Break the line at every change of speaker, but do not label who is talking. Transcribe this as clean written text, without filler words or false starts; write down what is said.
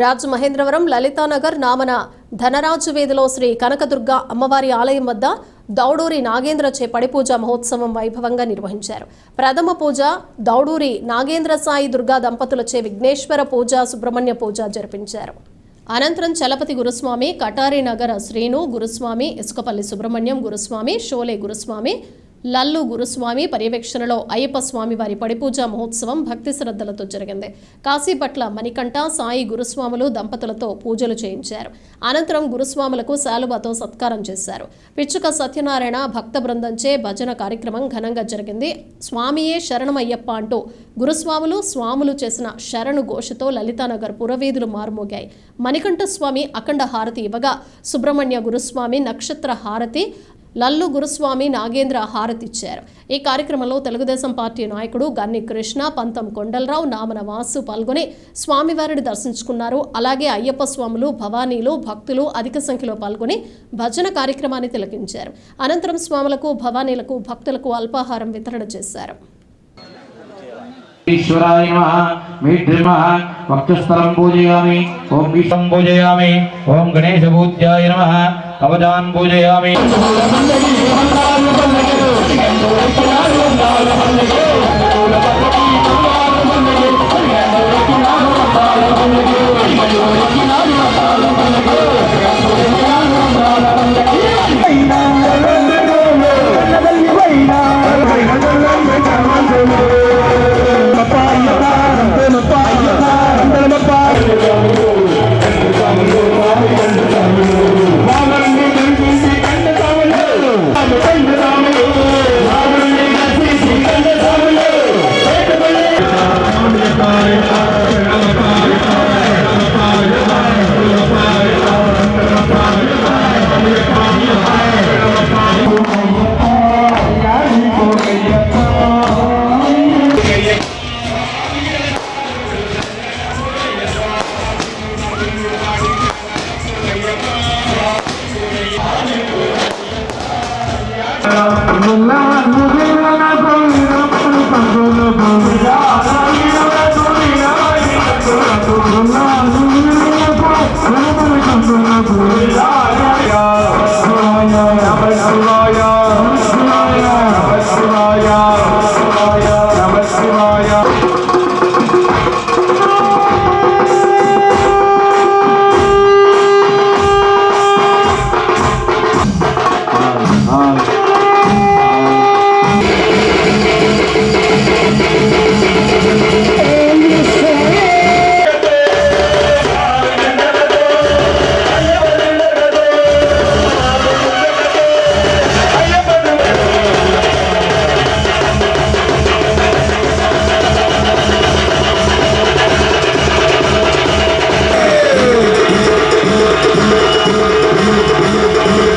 రాజమహేంద్రవరం లలితానగర్ నామన ధనరాజు వీధిలో శ్రీ కనకదుర్గ అమ్మవారి ఆలయం వద్ద దౌడూరి నాగేంద్ర చే పడిపూజ మహోత్సవం వైభవంగా నిర్వహించారు. ప్రథమ పూజ దౌడూరి నాగేంద్ర సాయి దుర్గా దంపతులచే విఘ్నేశ్వర పూజ, సుబ్రహ్మణ్య పూజ జరిపించారు. అనంతరం చలపతి గురుస్వామి, కటారి నగర శ్రీను గురుస్వామి, ఇసుకపల్లి సుబ్రహ్మణ్యం గురుస్వామి, షోలే గురుస్వామి, లల్లు గురుస్వామి పర్యవేక్షణలో అయ్యప్ప స్వామి వారి పడిపూజ మహోత్సవం భక్తి శ్రద్ధలతో జరిగింది. కాశీపట్ల మణికంఠ, సాయి గురుస్వాములు దంపతులతో పూజలు చేయించారు. అనంతరం గురుస్వాములకు శాలువాతో సత్కారం చేశారు. పిచ్చుక సత్యనారాయణ భక్త బృందంచే భజన కార్యక్రమం ఘనంగా జరిగింది. స్వామియే శరణమయ్యప్ప అంటూ గురుస్వాములు, స్వాములు చేసిన శరణు ఘోషతో లలితానగర్ పురవీధులు మారుమోగాయి. మణికంఠ స్వామి అఖండ హారతి ఇవ్వగా, సుబ్రహ్మణ్య గురుస్వామి నక్షత్ర హారతి, లల్లు గురుస్వామి నాగేంద్ర హారతిచ్చారు. ఈ కార్యక్రమంలో తెలుగుదేశం పార్టీ నాయకుడు గన్ని కృష్ణ, పంతం కొండలరావు, నామన వాసు పాల్గొని స్వామివారిని దర్శించుకున్నారు. అలాగే అయ్యప్ప స్వాములు, భవానీలు, భక్తులు అధిక సంఖ్యలో పాల్గొని భజన కార్యక్రమాన్ని తిలకించారు. అనంతరం స్వాములకు, భవానీలకు, భక్తులకు అల్పాహారం వితరణ చేశారు.
ఈశ్వరాయ నమః మేఢ్రిమః వక్షస్థలం పూజయామి. ఓం విష్ణుం పూజయామి. ఓం గణేశ పూజ్యాయ నమః కవచాన్ పూజయామి. Allah